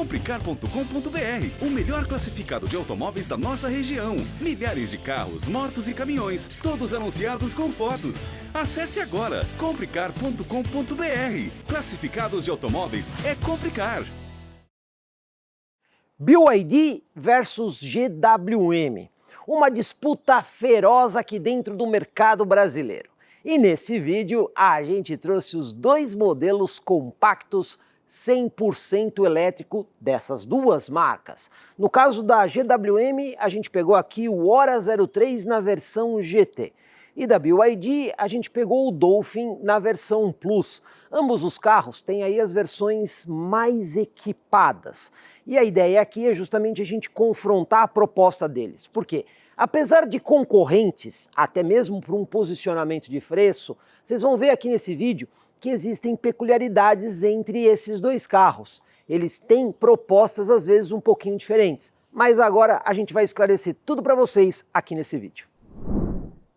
Comprecar.com.br, o melhor classificado de automóveis da nossa região. Milhares de carros, motos e caminhões, todos anunciados com fotos. Acesse agora comprecar.com.br. Classificados de automóveis é Comprecar. BYD versus GWM. Uma disputa feroz aqui dentro do mercado brasileiro. E nesse vídeo a gente trouxe os dois modelos compactos 100% elétrico dessas duas marcas. No caso da GWM, a gente pegou aqui o Hora 03 na versão GT. E da BYD, a gente pegou o Dolphin na versão Plus. Ambos os carros têm aí as versões mais equipadas. E a ideia aqui é justamente a gente confrontar a proposta deles. Por quê? Apesar de concorrentes, até mesmo por um posicionamento de preço, vocês vão ver aqui nesse vídeo que existem peculiaridades entre esses dois carros. Eles têm propostas às vezes um pouquinho diferentes. Mas agora a gente vai esclarecer tudo para vocês aqui nesse vídeo.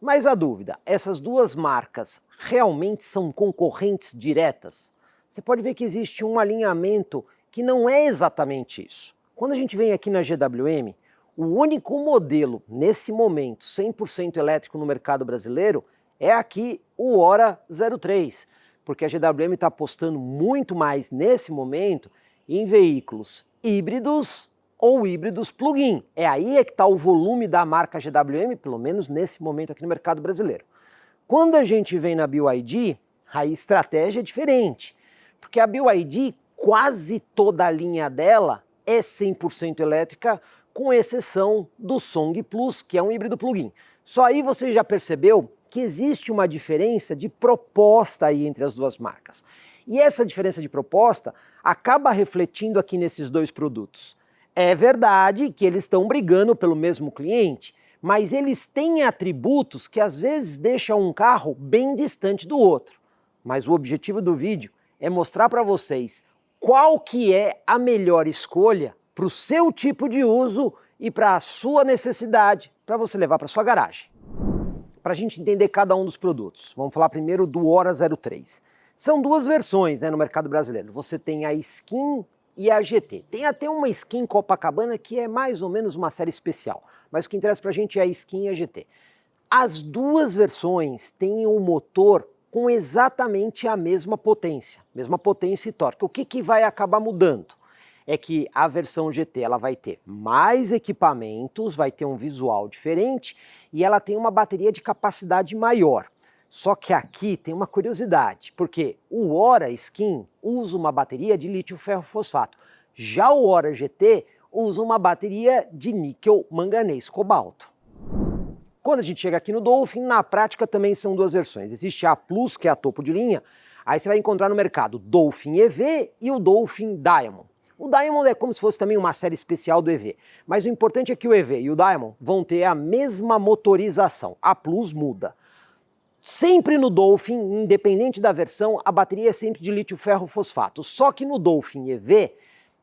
Mas a dúvida, essas duas marcas realmente são concorrentes diretas? Você pode ver que existe um alinhamento que não é exatamente isso. Quando a gente vem aqui na GWM, o único modelo, nesse momento, 100% elétrico no mercado brasileiro, é aqui o Hora 03, porque a GWM está apostando muito mais nesse momento em veículos híbridos ou híbridos plug-in. É aí que está o volume da marca GWM, pelo menos nesse momento aqui no mercado brasileiro. Quando a gente vem na BYD, a estratégia é diferente, porque a BYD, quase toda a linha dela é 100% elétrica, com exceção do Song Plus, que é um híbrido plug-in. Só aí você já percebeu que existe uma diferença de proposta aí entre as duas marcas. E essa diferença de proposta acaba refletindo aqui nesses dois produtos. É verdade que eles estão brigando pelo mesmo cliente, mas eles têm atributos que às vezes deixam um carro bem distante do outro. Mas o objetivo do vídeo é mostrar para vocês qual que é a melhor escolha para o seu tipo de uso e para a sua necessidade, para você levar para sua garagem. Para a gente entender cada um dos produtos, vamos falar primeiro do Hora 03. São duas versões, né, no mercado brasileiro. Você tem a Skin e a GT. Tem até uma Skin Copacabana que é mais ou menos uma série especial, mas o que interessa para a gente é a Skin e a GT. As duas versões têm um motor com exatamente a mesma potência e torque. O que vai acabar mudando? É que a versão GT ela vai ter mais equipamentos, vai ter um visual diferente e ela tem uma bateria de capacidade maior. Só que aqui tem uma curiosidade, porque o Hora Skin usa uma bateria de lítio ferro fosfato, já o Hora GT usa uma bateria de níquel manganês cobalto. Quando a gente chega aqui no Dolphin, na prática também são duas versões. Existe a Plus, que é a topo de linha, aí você vai encontrar no mercado o Dolphin EV e o Dolphin Diamond. O Diamond é como se fosse também uma série especial do EV, mas o importante é que o EV e o Diamond vão ter a mesma motorização, a Plus muda. Sempre no Dolphin, independente da versão, a bateria é sempre de lítio ferro fosfato, só que no Dolphin EV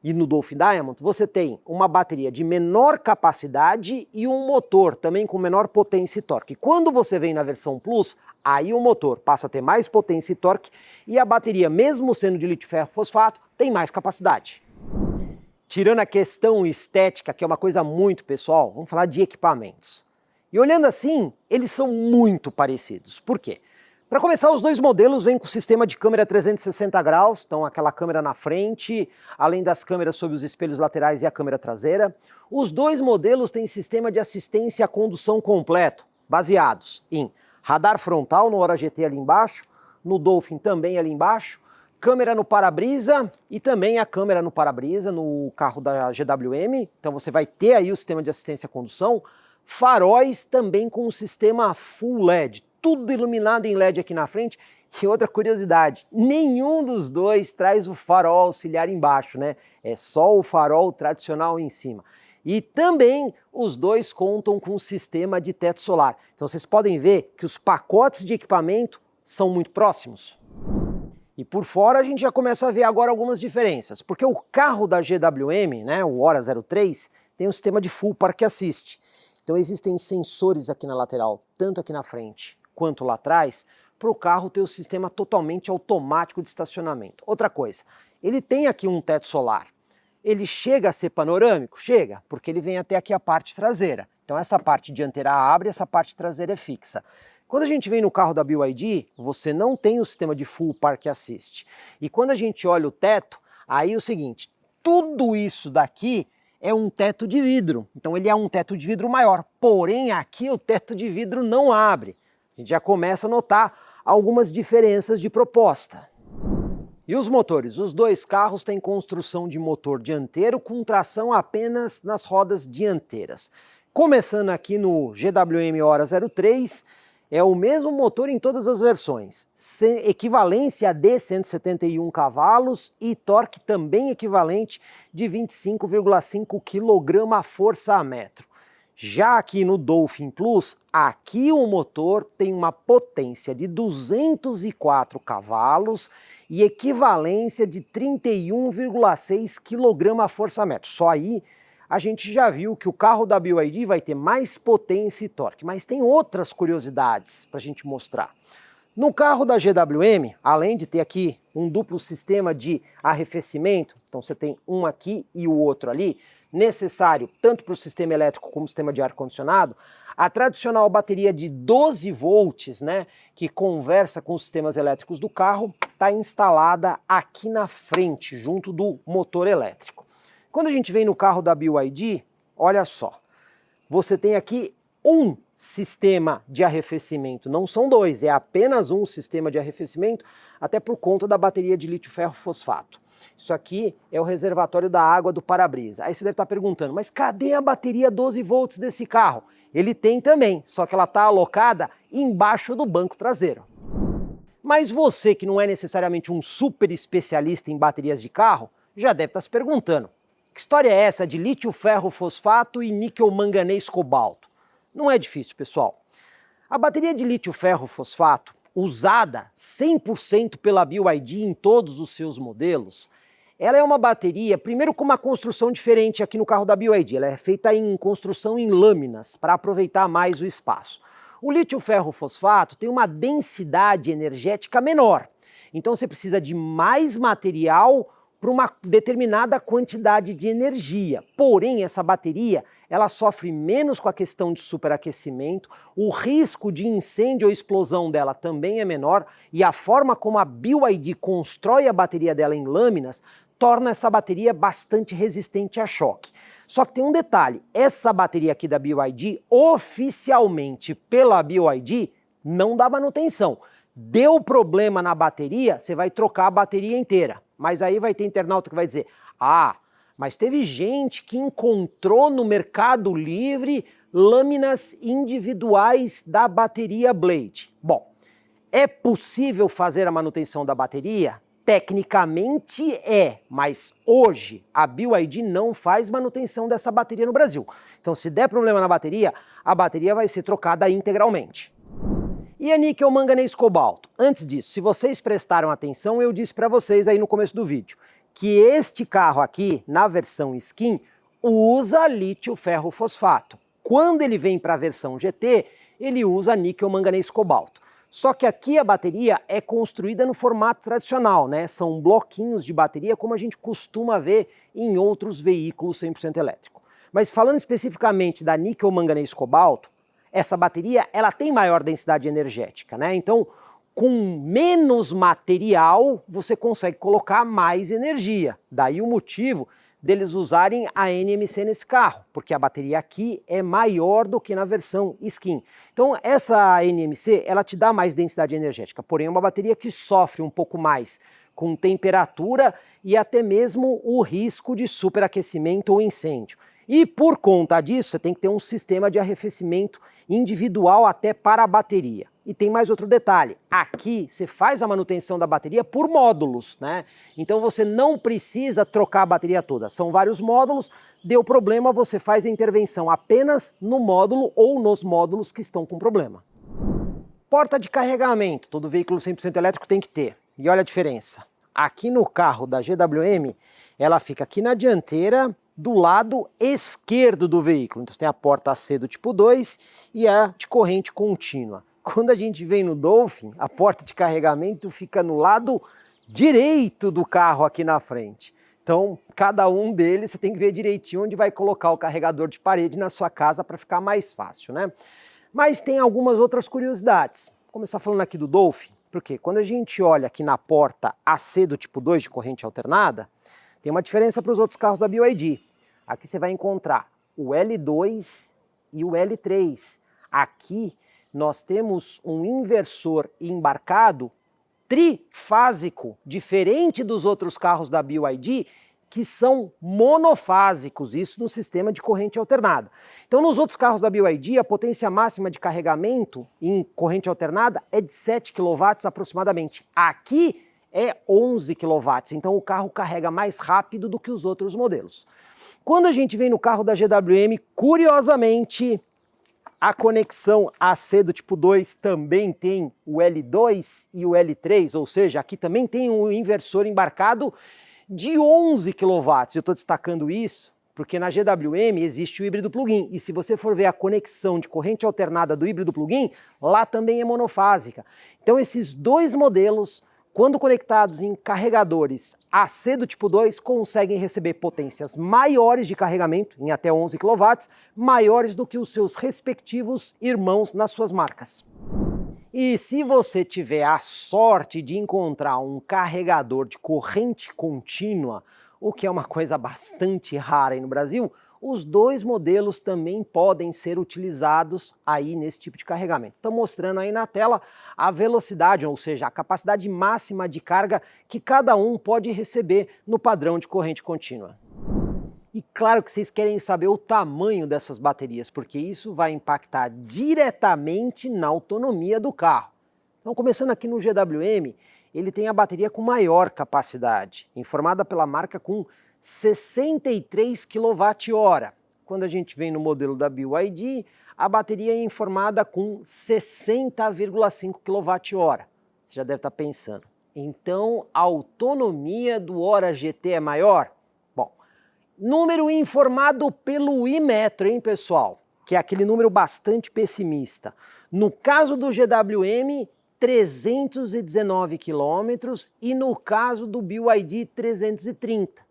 e no Dolphin Diamond você tem uma bateria de menor capacidade e um motor também com menor potência e torque. Quando você vem na versão Plus, aí o motor passa a ter mais potência e torque e a bateria, mesmo sendo de lítio ferro fosfato, tem mais capacidade. Tirando a questão estética, que é uma coisa muito pessoal, vamos falar de equipamentos. E olhando assim, eles são muito parecidos. Por quê? Para começar, os dois modelos vêm com sistema de câmera 360 graus, então aquela câmera na frente, além das câmeras sob os espelhos laterais e a câmera traseira. Os dois modelos têm sistema de assistência à condução completo, baseados em radar frontal no Hora GT ali embaixo, no Dolphin também ali embaixo, câmera no para-brisa e também a câmera no para-brisa no carro da GWM, então você vai ter aí o sistema de assistência à condução, faróis também com o sistema Full LED, tudo iluminado em LED aqui na frente. E outra curiosidade, nenhum dos dois traz o farol auxiliar embaixo, né? É só o farol tradicional em cima. E também os dois contam com um sistema de teto solar. Então vocês podem ver que os pacotes de equipamento são muito próximos. E por fora a gente já começa a ver agora algumas diferenças, porque o carro da GWM, né, o Hora 03, tem um sistema de Full Park Assist. Então existem sensores aqui na lateral, tanto aqui na frente quanto lá atrás, para o carro ter o sistema totalmente automático de estacionamento. Outra coisa, ele tem aqui um teto solar. ele chega a ser panorâmico? Chega, porque ele vem até aqui a parte traseira. Então essa parte dianteira abre e essa parte traseira é fixa. Quando a gente vem no carro da BYD, você não tem o sistema de Full Park Assist. E quando a gente olha o teto, aí é o seguinte, tudo isso daqui é um teto de vidro. Então ele é um teto de vidro maior, porém aqui o teto de vidro não abre. A gente já começa a notar algumas diferenças de proposta. E os motores? Os dois carros têm construção de motor dianteiro com tração apenas nas rodas dianteiras. Começando aqui no GWM Hora 03, é o mesmo motor em todas as versões, equivalência de 171 cavalos e torque também equivalente de 25,5 kgfm. Já aqui no Dolphin Plus, aqui o motor tem uma potência de 204 cavalos e equivalência de 31,6 kgfm. Só aí a gente já viu que o carro da BYD vai ter mais potência e torque, mas tem outras curiosidades para a gente mostrar. No carro da GWM, além de ter aqui um duplo sistema de arrefecimento, então você tem um aqui e o outro ali, necessário tanto para o sistema elétrico como o sistema de ar-condicionado, a tradicional bateria de 12 volts, né, que conversa com os sistemas elétricos do carro, está instalada aqui na frente, junto do motor elétrico. Quando a gente vem no carro da BYD, olha só, você tem aqui um sistema de arrefecimento, não são dois, é apenas um sistema de arrefecimento, até por conta da bateria de lítio-ferro-fosfato. Isso aqui é o reservatório da água do para-brisa. Aí você deve estar perguntando, mas cadê a bateria 12 volts desse carro? Ele tem também, só que ela está alocada embaixo do banco traseiro. Mas você que não é necessariamente um super especialista em baterias de carro, já deve estar se perguntando, que história é essa de lítio-ferro-fosfato e níquel-manganês-cobalto? Não é difícil, pessoal. A bateria de lítio-ferro-fosfato, usada 100% pela BYD em todos os seus modelos, ela é uma bateria, primeiro com uma construção diferente aqui no carro da BYD. Ela é feita em construção em lâminas, para aproveitar mais o espaço. O lítio-ferro-fosfato tem uma densidade energética menor. Então você precisa de mais material para uma determinada quantidade de energia. Porém, essa bateria, ela sofre menos com a questão de superaquecimento, o risco de incêndio ou explosão dela também é menor, e a forma como a BYD constrói a bateria dela em lâminas torna essa bateria bastante resistente a choque. Só que tem um detalhe, essa bateria aqui da BYD, oficialmente pela BYD, não dá manutenção. Deu problema na bateria, você vai trocar a bateria inteira. Mas aí vai ter internauta que vai dizer, mas teve gente que encontrou no Mercado Livre lâminas individuais da bateria Blade. Bom, é possível fazer a manutenção da bateria? Tecnicamente é, mas hoje a BYD não faz manutenção dessa bateria no Brasil. Então se der problema na bateria, a bateria vai ser trocada integralmente. E a níquel-manganês-cobalto? Antes disso, se vocês prestaram atenção, eu disse para vocês aí no começo do vídeo que este carro aqui, na versão Skin, usa lítio-ferro-fosfato. Quando ele vem para a versão GT, ele usa níquel-manganês-cobalto. Só que aqui a bateria é construída no formato tradicional, né? São bloquinhos de bateria como a gente costuma ver em outros veículos 100% elétrico. Mas falando especificamente da níquel-manganês-cobalto, essa bateria ela tem maior densidade energética, né? Então, com menos material, você consegue colocar mais energia. Daí o motivo deles usarem a NMC nesse carro, porque a bateria aqui é maior do que na versão Skin. Então, essa NMC, ela te dá mais densidade energética, porém é uma bateria que sofre um pouco mais com temperatura e até mesmo o risco de superaquecimento ou incêndio. E por conta disso, você tem que ter um sistema de arrefecimento individual até para a bateria. E tem mais outro detalhe, aqui você faz a manutenção da bateria por módulos, né? Então você não precisa trocar a bateria toda, são vários módulos, deu problema, você faz a intervenção apenas no módulo ou nos módulos que estão com problema. Porta de carregamento, todo veículo 100% elétrico tem que ter. E olha a diferença, aqui no carro da GWM, ela fica aqui na dianteira, do lado esquerdo do veículo. Então você tem a porta C do tipo 2 e a de corrente contínua. Quando a gente vem no Dolphin, a porta de carregamento fica no lado direito do carro aqui na frente. Então, cada um deles você tem que ver direitinho onde vai colocar o carregador de parede na sua casa para ficar mais fácil, né? Mas tem algumas outras curiosidades. Vou começar falando aqui do Dolphin, porque quando a gente olha aqui na porta AC do tipo 2 de corrente alternada, tem uma diferença para os outros carros da BYD. Aqui você vai encontrar o L2 e o L3. Aqui nós temos um inversor embarcado trifásico, diferente dos outros carros da BYD, que são monofásicos, isso no sistema de corrente alternada. Então, nos outros carros da BYD, a potência máxima de carregamento em corrente alternada é de 7 kW aproximadamente. Aqui é 11 kW, então o carro carrega mais rápido do que os outros modelos. Quando a gente vem no carro da GWM, curiosamente, a conexão AC do tipo 2 também tem o L2 e o L3, ou seja, aqui também tem um inversor embarcado de 11 kW. Eu estou destacando isso porque na GWM existe o híbrido plug-in, e se você for ver a conexão de corrente alternada do híbrido plug-in, lá também é monofásica. Então esses dois modelos, quando conectados em carregadores AC do tipo 2, conseguem receber potências maiores de carregamento, em até 11 kW, maiores do que os seus respectivos irmãos nas suas marcas. E se você tiver a sorte de encontrar um carregador de corrente contínua, o que é uma coisa bastante rara aí no Brasil, os dois modelos também podem ser utilizados aí nesse tipo de carregamento. Estou mostrando aí na tela a velocidade, ou seja, a capacidade máxima de carga que cada um pode receber no padrão de corrente contínua. E claro que vocês querem saber o tamanho dessas baterias, porque isso vai impactar diretamente na autonomia do carro. Então, começando aqui no GWM, ele tem a bateria com maior capacidade, informada pela marca com 63 kWh. Quando a gente vem no modelo da BYD, a bateria é informada com 60,5 kWh. Você já deve estar pensando, então a autonomia do Hora GT é maior? Bom, número informado pelo Imetro, hein, pessoal? Que é aquele número bastante pessimista. No caso do GWM, 319 km e no caso do BYD, 330.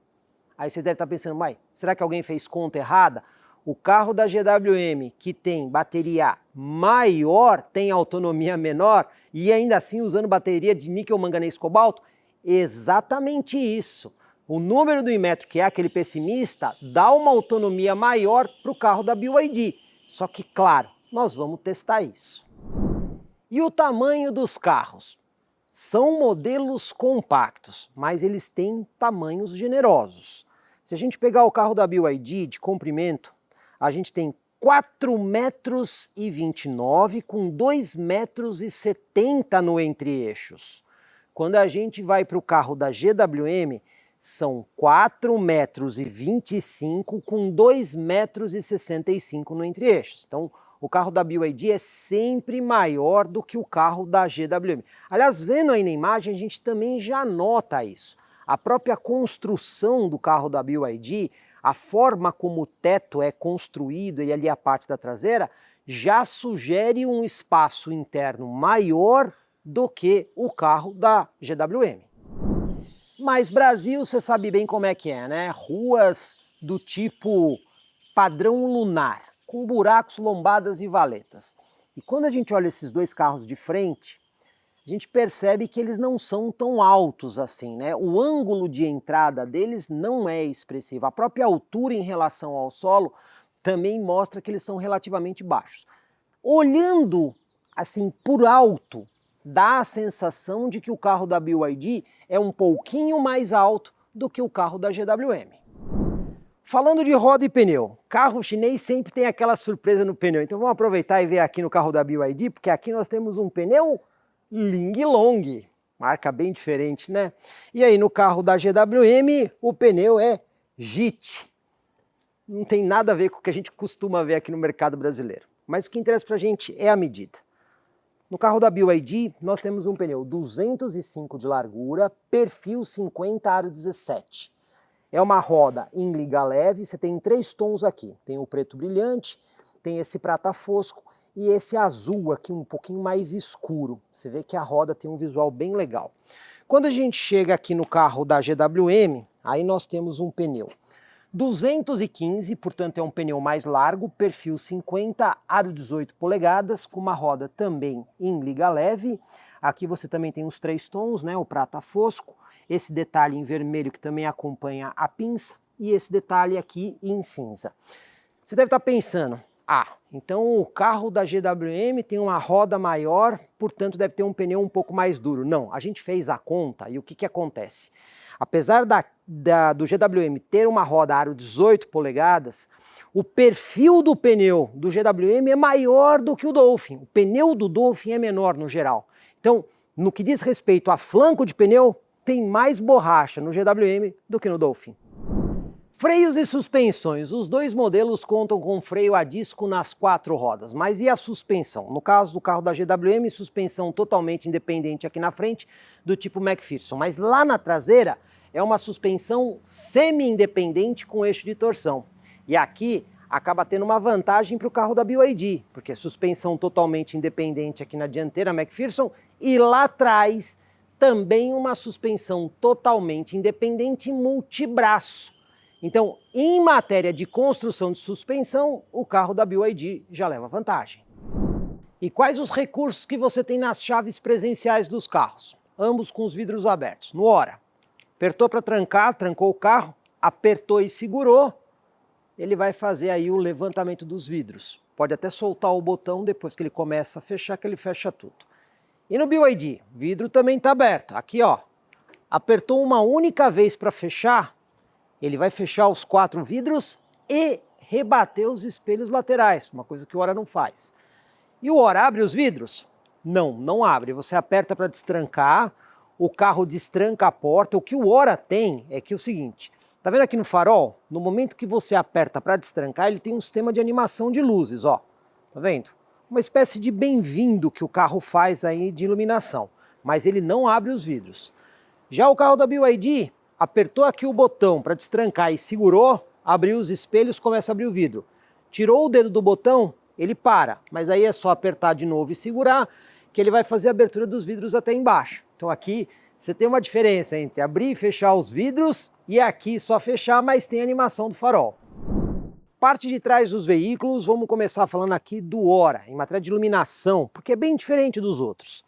Aí você deve estar pensando, mas será que alguém fez conta errada? O carro da GWM, que tem bateria maior, tem autonomia menor e ainda assim usando bateria de níquel, manganês, cobalto? Exatamente isso. O número do Imetro, que é aquele pessimista, dá uma autonomia maior para o carro da BYD. Só que, claro, nós vamos testar isso. E o tamanho dos carros? São modelos compactos, mas eles têm tamanhos generosos. Se a gente pegar o carro da BYD de comprimento, a gente tem 4,29 m com 2,70 m no entre-eixos. Quando a gente vai para o carro da GWM, são 4,25 m com 2,65 m no entre-eixos. Então, o carro da BYD é sempre maior do que o carro da GWM. Aliás, vendo aí na imagem, a gente também já nota isso. A própria construção do carro da BYD, a forma como o teto é construído e ali a parte da traseira, já sugere um espaço interno maior do que o carro da GWM. Mas Brasil, você sabe bem como é que é, né? Ruas do tipo padrão lunar, com buracos, lombadas e valetas. E quando a gente olha esses dois carros de frente, a gente percebe que eles não são tão altos assim, né? O ângulo de entrada deles não é expressivo. A própria altura em relação ao solo também mostra que eles são relativamente baixos. Olhando assim por alto, dá a sensação de que o carro da BYD é um pouquinho mais alto do que o carro da GWM. Falando de roda e pneu, carro chinês sempre tem aquela surpresa no pneu, então vamos aproveitar e ver aqui no carro da BYD, porque aqui nós temos um pneu Linglong, marca bem diferente, né? E aí no carro da GWM o pneu é JIT. Não tem nada a ver com o que a gente costuma ver aqui no mercado brasileiro, mas o que interessa pra gente é a medida. No carro da BYD nós temos um pneu 205 de largura, perfil 50 aro 17. É uma roda em liga leve, você tem 3 tons aqui. Tem o preto brilhante, tem esse prata fosco e esse azul aqui um pouquinho mais escuro. Você vê que a roda tem um visual bem legal. Quando a gente chega aqui no carro da GWM, aí nós temos um pneu 215, portanto é um pneu mais largo, perfil 50, aro 18 polegadas, com uma roda também em liga leve. Aqui você também tem os 3 tons, né, o prata fosco, esse detalhe em vermelho que também acompanha a pinça e esse detalhe aqui em cinza. Você deve estar pensando, então o carro da GWM tem uma roda maior, portanto deve ter um pneu um pouco mais duro. Não, a gente fez a conta e o que acontece? Apesar do GWM ter uma roda aro 18 polegadas, o perfil do pneu do GWM é maior do que o Dolphin. O pneu do Dolphin é menor no geral. Então, no que diz respeito a flanco de pneu, tem mais borracha no GWM do que no Dolphin. Freios e suspensões. Os dois modelos contam com freio a disco nas 4 rodas, mas e a suspensão? No caso do carro da GWM, suspensão totalmente independente aqui na frente, do tipo McPherson, mas lá na traseira é uma suspensão semi-independente com eixo de torção. E aqui acaba tendo uma vantagem para o carro da BYD, porque suspensão totalmente independente aqui na dianteira McPherson e lá atrás também uma suspensão totalmente independente multibraço. Então, em matéria de construção de suspensão, o carro da BYD já leva vantagem. E quais os recursos que você tem nas chaves presenciais dos carros? Ambos com os vidros abertos. No Hora, apertou para trancar, trancou o carro, apertou e segurou, ele vai fazer aí o levantamento dos vidros. Pode até soltar o botão depois que ele começa a fechar, que ele fecha tudo. E no BYD, vidro também está aberto. Aqui, ó, apertou uma única vez para fechar, ele vai fechar os 4 vidros e rebater os espelhos laterais, uma coisa que o Hora não faz. E o Hora abre os vidros? Não, não abre. Você aperta para destrancar, o carro destranca a porta. O que o Hora tem é que é o seguinte, tá vendo aqui no farol? No momento que você aperta para destrancar, ele tem um sistema de animação de luzes, ó. Tá vendo? Uma espécie de bem-vindo que o carro faz aí de iluminação, mas ele não abre os vidros. Já o carro da BYD, apertou aqui o botão para destrancar e segurou, abriu os espelhos, começa a abrir o vidro. Tirou o dedo do botão, ele para, mas aí é só apertar de novo e segurar, que ele vai fazer a abertura dos vidros até embaixo. Então aqui você tem uma diferença entre abrir e fechar os vidros e aqui só fechar, mas tem animação do farol. Parte de trás dos veículos, vamos começar falando aqui do Hora, em matéria de iluminação, porque é bem diferente dos outros.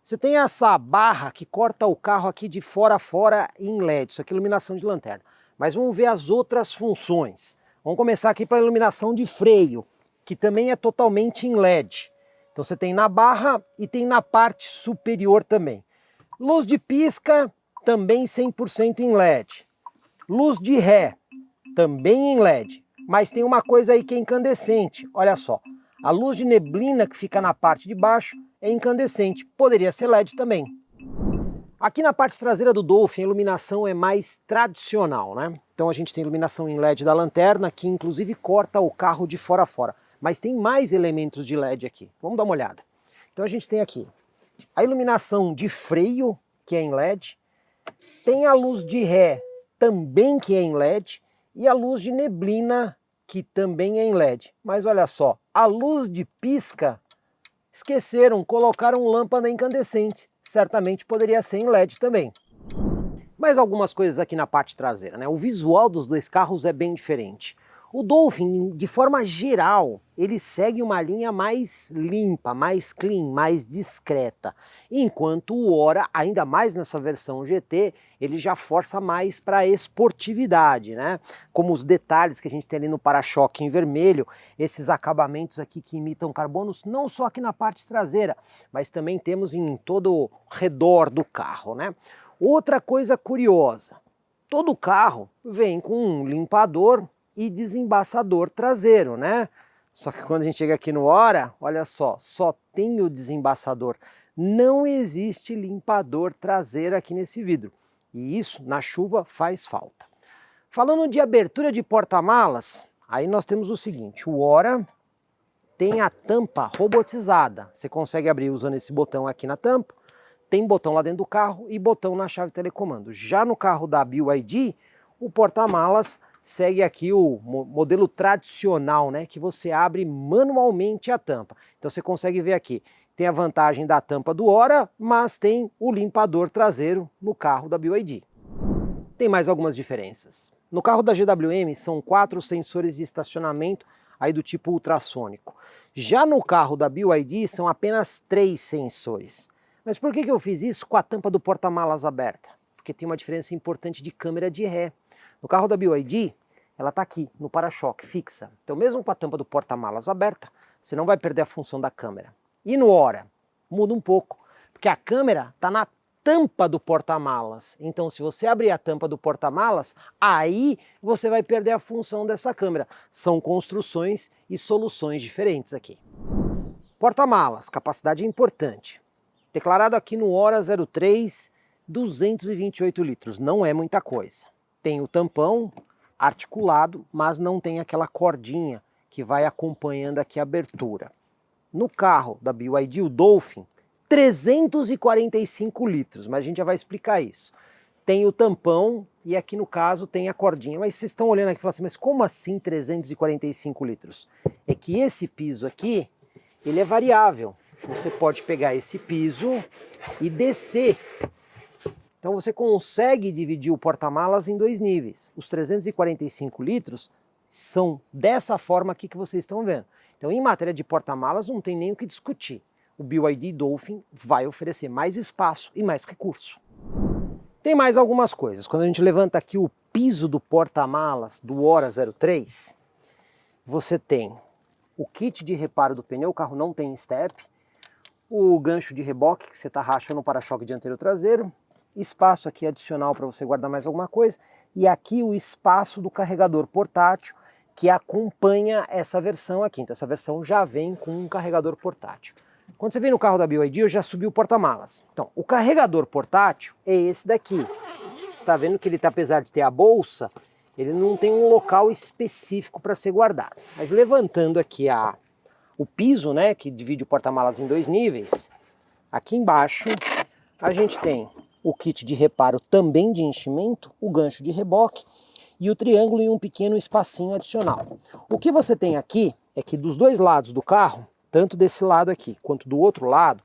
Você tem essa barra que corta o carro aqui de fora a fora em LED, isso aqui é iluminação de lanterna. Mas vamos ver as outras funções. Vamos começar aqui pela iluminação de freio, que também é totalmente em LED. Então você tem na barra e tem na parte superior também. Luz de pisca, também 100% em LED. Luz de ré, também em LED. Mas tem uma coisa aí que é incandescente, olha só. A luz de neblina que fica na parte de baixo é incandescente, poderia ser LED também. Aqui na parte traseira do Dolphin a iluminação é mais tradicional, né? Então a gente tem iluminação em LED da lanterna, que inclusive corta o carro de fora a fora. Mas tem mais elementos de LED aqui, vamos dar uma olhada. Então a gente tem aqui a iluminação de freio, que é em LED, tem a luz de ré, também que é em LED, e a luz de neblina, que também é em LED. Mas olha só, a luz de pisca, esqueceram, colocaram lâmpada incandescente. Certamente poderia ser em LED também. Mais algumas coisas aqui na parte traseira, né? O visual dos dois carros é bem diferente. O Dolphin, de forma geral, ele segue uma linha mais limpa, mais clean, mais discreta. Enquanto o Hora, ainda mais nessa versão GT, ele já força mais para a esportividade, né? Como os detalhes que a gente tem ali no para-choque em vermelho, esses acabamentos aqui que imitam carbonos, não só aqui na parte traseira, mas também temos em todo o redor do carro, né? Outra coisa curiosa, todo carro vem com um limpador e desembaçador traseiro, né? Só que quando a gente chega aqui no Hora, olha só tem o desembaçador. Não existe limpador traseiro aqui nesse vidro. E isso, na chuva, faz falta. Falando de abertura de porta-malas, aí nós temos o seguinte, o Hora tem a tampa robotizada. Você consegue abrir usando esse botão aqui na tampa, tem botão lá dentro do carro e botão na chave telecomando. Já no carro da BYD, o porta-malas segue aqui o modelo tradicional, né, que você abre manualmente a tampa. Então você consegue ver aqui, tem a vantagem da tampa do Hora, mas tem o limpador traseiro no carro da BYD. tem mais algumas diferenças. No carro da GWM são 4 sensores de estacionamento aí do tipo ultrassônico. Já no carro da BYD são apenas 3 sensores. Mas por que eu fiz isso com a tampa do porta-malas aberta? Porque tem uma diferença importante de câmera de ré. No carro da BYD, ela está aqui, no para-choque, fixa. Então mesmo com a tampa do porta-malas aberta, você não vai perder a função da câmera. E no Ora, muda um pouco, porque a câmera está na tampa do porta-malas. Então se você abrir a tampa do porta-malas, aí você vai perder a função dessa câmera. São construções e soluções diferentes aqui. Porta-malas, capacidade importante. Declarado aqui no Ora 03, 228 litros, não é muita coisa. Tem o tampão articulado, mas não tem aquela cordinha que vai acompanhando aqui a abertura. No carro da BYD, o Dolphin, 345 litros, mas a gente já vai explicar isso. Tem o tampão e aqui no caso tem a cordinha, mas vocês estão olhando aqui e falam assim, mas como assim 345 litros? É que esse piso aqui, ele é variável. Você pode pegar esse piso e descer. Então você consegue dividir o porta-malas em 2 níveis. Os 345 litros são dessa forma aqui que vocês estão vendo. Então em matéria de porta-malas não tem nem o que discutir. O BYD Dolphin vai oferecer mais espaço e mais recurso. Tem mais algumas coisas. Quando a gente levanta aqui o piso do porta-malas do Ora 03, você tem o kit de reparo do pneu, o carro não tem step, o gancho de reboque que você tarraxa no para-choque dianteiro traseiro, espaço aqui adicional para você guardar mais alguma coisa, e aqui o espaço do carregador portátil que acompanha essa versão aqui. Então essa versão já vem com um carregador portátil. Quando você vem no carro da BYD, eu já subi o porta-malas. Então, o carregador portátil é esse daqui. Você está vendo que ele, apesar de ter a bolsa, ele não tem um local específico para ser guardado. Mas levantando aqui o piso, né, que divide o porta-malas em 2 níveis, aqui embaixo a gente tem o kit de reparo também de enchimento, o gancho de reboque e o triângulo em um pequeno espacinho adicional. O que você tem aqui é que dos 2 lados do carro, tanto desse lado aqui quanto do outro lado,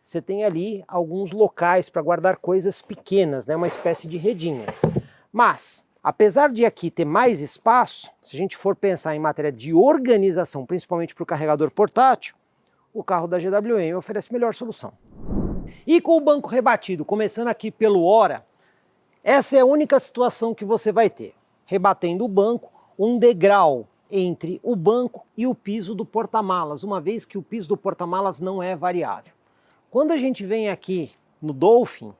você tem ali alguns locais para guardar coisas pequenas, né? Uma espécie de redinha. Mas, apesar de aqui ter mais espaço, se a gente for pensar em matéria de organização, principalmente para o carregador portátil, o carro da GWM oferece melhor solução. E com o banco rebatido, começando aqui pelo Ora, essa é a única situação que você vai ter. Rebatendo o banco, um degrau entre o banco e o piso do porta-malas, uma vez que o piso do porta-malas não é variável. Quando a gente vem aqui no Dolphin,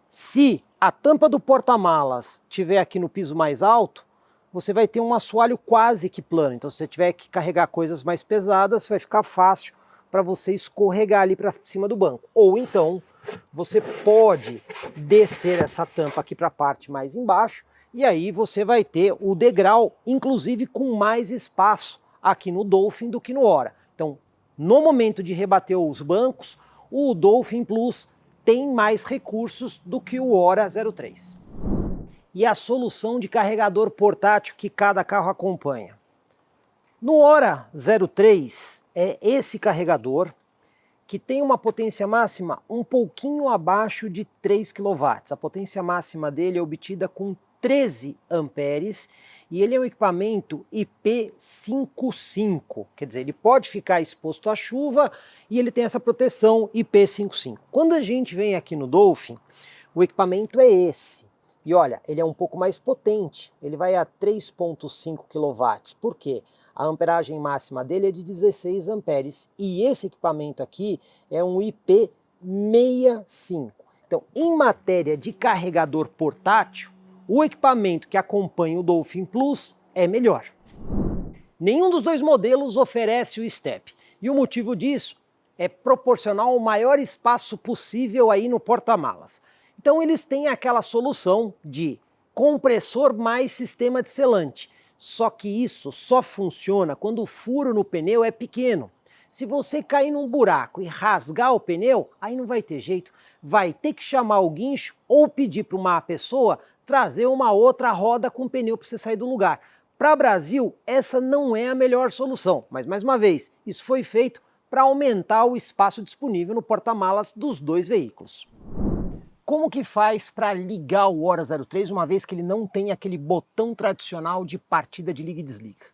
se a tampa do porta-malas estiver aqui no piso mais alto, você vai ter um assoalho quase que plano. Então se você tiver que carregar coisas mais pesadas, vai ficar fácil para você escorregar ali para cima do banco. Ou então, você pode descer essa tampa aqui para a parte mais embaixo, e aí você vai ter o degrau, inclusive com mais espaço aqui no Dolphin do que no Ora. Então, no momento de rebater os bancos, o Dolphin Plus tem mais recursos do que o Ora 03. E a solução de carregador portátil que cada carro acompanha. No Ora 03 é esse carregador que tem uma potência máxima um pouquinho abaixo de 3 kW. A potência máxima dele é obtida com 13 amperes e ele é um equipamento IP55, quer dizer, ele pode ficar exposto à chuva e ele tem essa proteção IP55. Quando a gente vem aqui no Dolphin, o equipamento é esse. E olha, ele é um pouco mais potente, ele vai a 3,5 kW. Por quê? A amperagem máxima dele é de 16 amperes e esse equipamento aqui é um IP65. Então, em matéria de carregador portátil, o equipamento que acompanha o Dolphin Plus é melhor. Nenhum dos 2 modelos oferece o step e o motivo disso é proporcionar o maior espaço possível aí no porta-malas. Então eles têm aquela solução de compressor mais sistema de selante. Só que isso só funciona quando o furo no pneu é pequeno. Se você cair num buraco e rasgar o pneu, aí não vai ter jeito. Vai ter que chamar o guincho ou pedir para uma pessoa trazer uma outra roda com pneu para você sair do lugar. Para o Brasil, essa não é a melhor solução. Mas mais uma vez, isso foi feito para aumentar o espaço disponível no porta-malas dos 2 veículos. Como que faz para ligar o Hora 03, uma vez que ele não tem aquele botão tradicional de partida de liga e desliga?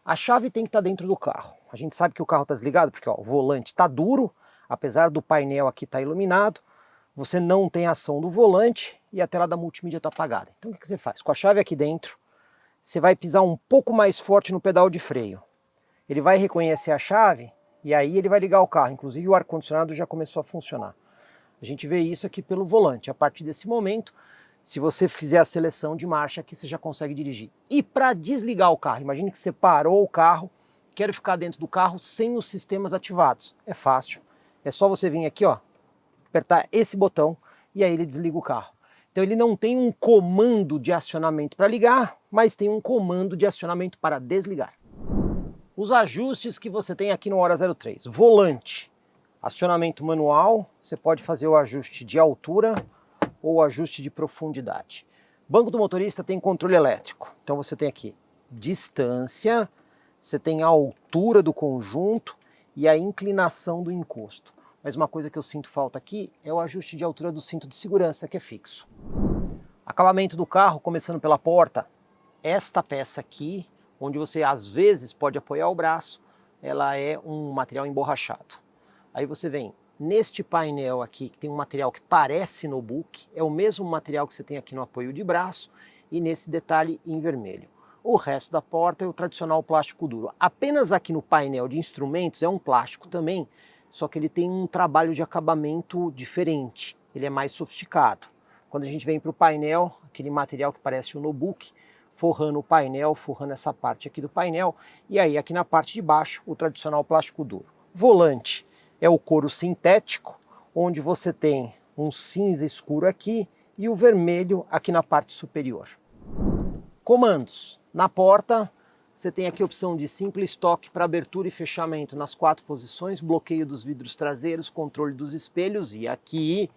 A chave tem que estar dentro do carro. A gente sabe que o carro está desligado porque ó, o volante está duro, apesar do painel aqui estar iluminado, você não tem ação do volante e a tela da multimídia está apagada. Então o que você faz? Com a chave aqui dentro, você vai pisar um pouco mais forte no pedal de freio. Ele vai reconhecer a chave e aí ele vai ligar o carro. Inclusive o ar-condicionado já começou a funcionar. A gente vê isso aqui pelo volante. A partir desse momento, se você fizer a seleção de marcha aqui, você já consegue dirigir. E para desligar o carro, imagine que você parou o carro, quer ficar dentro do carro sem os sistemas ativados. É fácil. É só você vir aqui, ó, apertar esse botão e aí ele desliga o carro. Então ele não tem um comando de acionamento para ligar, mas tem um comando de acionamento para desligar. Os ajustes que você tem aqui no Hora 03. Volante. Acionamento manual, você pode fazer o ajuste de altura ou o ajuste de profundidade. Banco do motorista tem controle elétrico, então você tem aqui distância, você tem a altura do conjunto e a inclinação do encosto. Mas uma coisa que eu sinto falta aqui é o ajuste de altura do cinto de segurança, que é fixo. Acabamento do carro, começando pela porta, esta peça aqui, onde você às vezes pode apoiar o braço, ela é um material emborrachado. Aí você vem neste painel aqui, que tem um material que parece notebook, é o mesmo material que você tem aqui no apoio de braço e nesse detalhe em vermelho. O resto da porta é o tradicional plástico duro. Apenas aqui no painel de instrumentos é um plástico também, só que ele tem um trabalho de acabamento diferente, ele é mais sofisticado. Quando a gente vem para o painel, aquele material que parece um notebook, forrando o painel, forrando essa parte aqui do painel, e aí aqui na parte de baixo o tradicional plástico duro. Volante. É o couro sintético, onde você tem um cinza escuro aqui e o vermelho aqui na parte superior. Comandos. Na porta, você tem aqui a opção de simples toque para abertura e fechamento nas 4 posições, bloqueio dos vidros traseiros, controle dos espelhos e aqui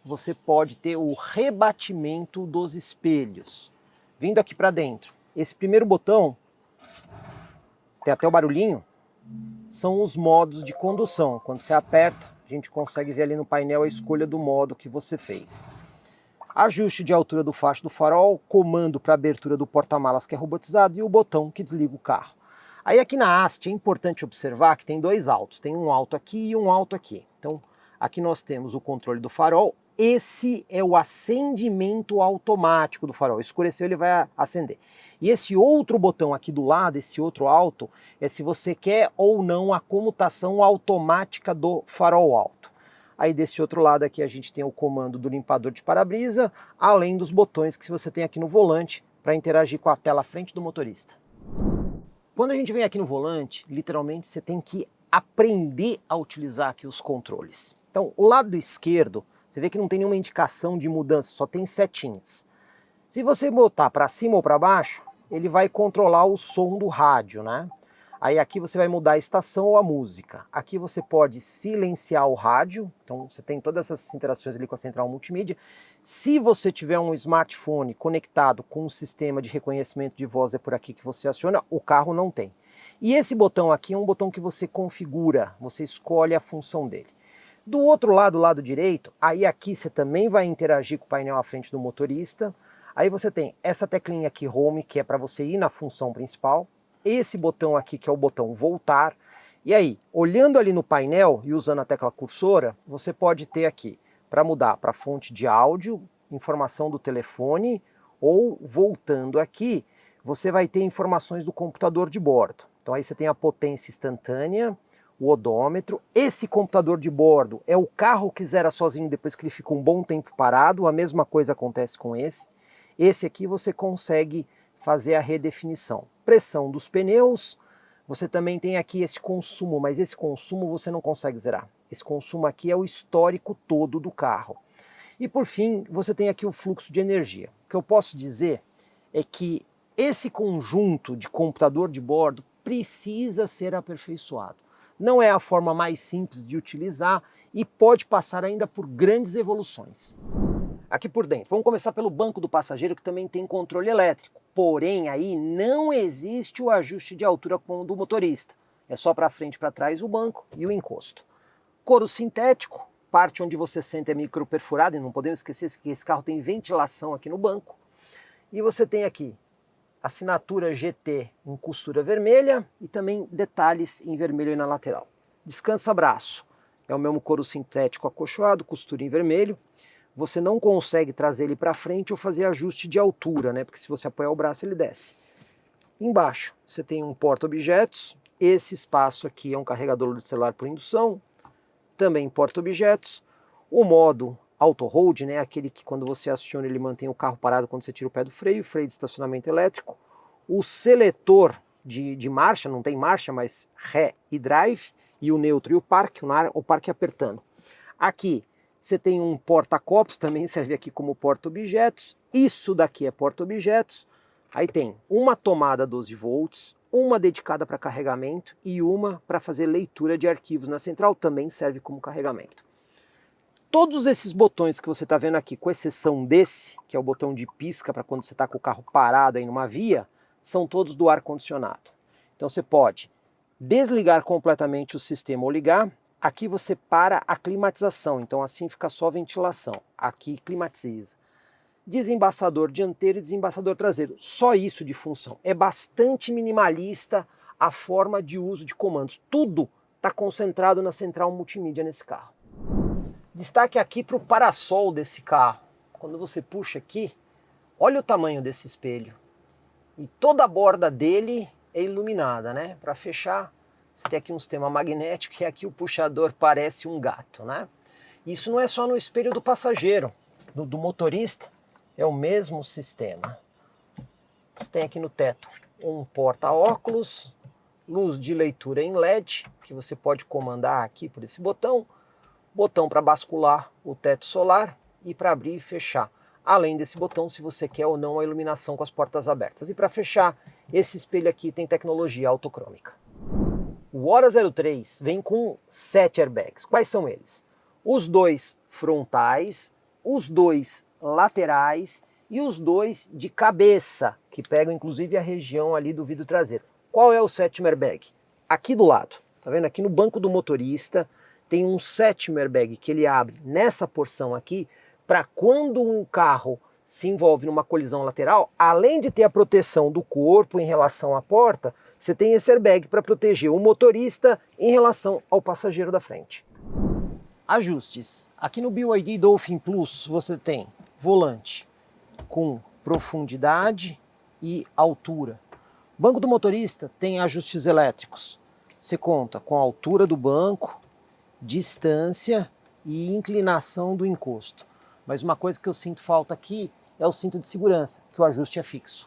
você pode ter o rebatimento dos espelhos. Vindo aqui para dentro, esse primeiro botão, tem até o barulhinho, são os modos de condução. Quando você aperta, a gente consegue ver ali no painel a escolha do modo que você fez. Ajuste de altura do facho do farol, comando para abertura do porta-malas que é robotizado e o botão que desliga o carro. Aí aqui na haste é importante observar que tem 2 altos, tem um alto aqui e um alto aqui. Então aqui nós temos o controle do farol, esse é o acendimento automático do farol, escureceu ele vai acender. E esse outro botão aqui do lado, esse outro alto, é se você quer ou não a comutação automática do farol alto. Aí desse outro lado aqui a gente tem o comando do limpador de para-brisa, além dos botões que você tem aqui no volante para interagir com a tela frente do motorista. Quando a gente vem aqui no volante, literalmente você tem que aprender a utilizar aqui os controles. Então o lado esquerdo, você vê que não tem nenhuma indicação de mudança, só tem setinhas. Se você botar para cima ou para baixo, ele vai controlar o som do rádio, né? Aí aqui você vai mudar a estação ou a música. Aqui você pode silenciar o rádio, então você tem todas essas interações ali com a central multimídia. Se você tiver um smartphone conectado com um sistema de reconhecimento de voz, é por aqui que você aciona, o carro não tem. E esse botão aqui é um botão que você configura, você escolhe a função dele. Do outro lado, lado direito, aí aqui você também vai interagir com o painel à frente do motorista. Aí você tem essa teclinha aqui, Home, que é para você ir na função principal. Esse botão aqui, que é o botão Voltar. E aí, olhando ali no painel e usando a tecla cursora, você pode ter aqui, para mudar para fonte de áudio, informação do telefone, ou voltando aqui, você vai ter informações do computador de bordo. Então aí você tem a potência instantânea, o odômetro. Esse computador de bordo é o carro que zera sozinho depois que ele fica um bom tempo parado, a mesma coisa acontece com esse. Esse aqui você consegue fazer a redefinição. Pressão dos pneus, você também tem aqui esse consumo, mas esse consumo você não consegue zerar. Esse consumo aqui é o histórico todo do carro. E por fim, você tem aqui o fluxo de energia. O que eu posso dizer é que esse conjunto de computador de bordo precisa ser aperfeiçoado. Não é a forma mais simples de utilizar e pode passar ainda por grandes evoluções. Aqui por dentro, vamos começar pelo banco do passageiro, que também tem controle elétrico. Porém, aí não existe o ajuste de altura como o do motorista. É só para frente e para trás o banco e o encosto. Couro sintético, parte onde você senta é microperfurada, e não podemos esquecer que esse carro tem ventilação aqui no banco. E você tem aqui assinatura GT em costura vermelha e também detalhes em vermelho aí na lateral. Descansa-braço, é o mesmo couro sintético acolchoado, costura em vermelho. Você não consegue trazer ele para frente ou fazer ajuste de altura, né? Porque se você apoiar o braço ele desce. Embaixo você tem um porta-objetos, esse espaço aqui é um carregador de celular por indução, também porta-objetos, o modo auto-hold, né? Aquele que quando você aciona ele mantém o carro parado quando você tira o pé do freio, freio de estacionamento elétrico, o seletor de marcha, não tem marcha, mas ré e drive, e o neutro e o parque apertando. Aqui você tem um porta-copos, também serve aqui como porta-objetos, isso daqui é porta-objetos, aí tem uma tomada 12 volts, uma dedicada para carregamento e uma para fazer leitura de arquivos na central, também serve como carregamento. Todos esses botões que você está vendo aqui, com exceção desse, que é o botão de pisca para quando você está com o carro parado aí numa via, são todos do ar-condicionado. Então você pode desligar completamente o sistema ou ligar. Aqui você para a climatização, então assim fica só ventilação. Aqui climatiza. Desembaçador dianteiro e desembaçador traseiro. Só isso de função. É bastante minimalista a forma de uso de comandos. Tudo está concentrado na central multimídia nesse carro. Destaque aqui para o parasol desse carro. Quando você puxa aqui, olha o tamanho desse espelho. E toda a borda dele é iluminada, né? Para fechar, você tem aqui um sistema magnético e aqui o puxador parece um gato, né? Isso não é só no espelho do passageiro, do motorista, é o mesmo sistema. Você tem aqui no teto um porta-óculos, luz de leitura em LED, que você pode comandar aqui por esse botão, botão para bascular o teto solar e para abrir e fechar. Além desse botão, se você quer ou não a iluminação com as portas abertas. E para fechar, esse espelho aqui tem tecnologia autocrômica. O Hora 03 vem com 7 airbags. Quais são eles? Os 2 frontais, os 2 laterais e os 2 de cabeça, que pegam inclusive a região ali do vidro traseiro. Qual é o 7º airbag? Aqui do lado, tá vendo? Aqui no banco do motorista tem um 7º airbag que ele abre nessa porção aqui, para quando um carro se envolve numa colisão lateral, além de ter a proteção do corpo em relação à porta, você tem esse airbag para proteger o motorista em relação ao passageiro da frente. Ajustes. Aqui no BYD Dolphin Plus você tem volante com profundidade e altura. Banco do motorista tem ajustes elétricos. Você conta com a altura do banco, distância e inclinação do encosto. Mas uma coisa que eu sinto falta aqui é o cinto de segurança, que o ajuste é fixo.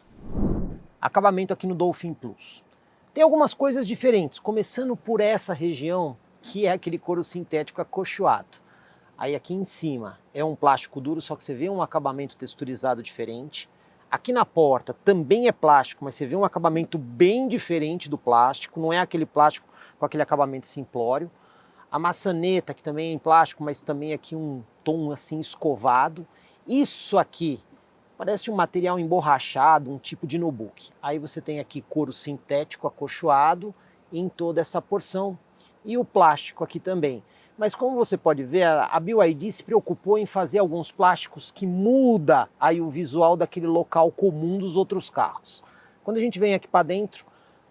Acabamento aqui no Dolphin Plus. Tem algumas coisas diferentes, começando por essa região, que é aquele couro sintético acolchoado. Aí aqui em cima é um plástico duro, só que você vê um acabamento texturizado diferente. Aqui na porta também é plástico, mas você vê um acabamento bem diferente do plástico, não é aquele plástico com aquele acabamento simplório. A maçaneta, que também é em plástico, mas também aqui um tom assim escovado. Isso aqui parece um material emborrachado, um tipo de notebook. Aí você tem aqui couro sintético acolchoado em toda essa porção. E o plástico aqui também. Mas como você pode ver, a BYD se preocupou em fazer alguns plásticos que muda aí o visual daquele local comum dos outros carros. Quando a gente vem aqui para dentro,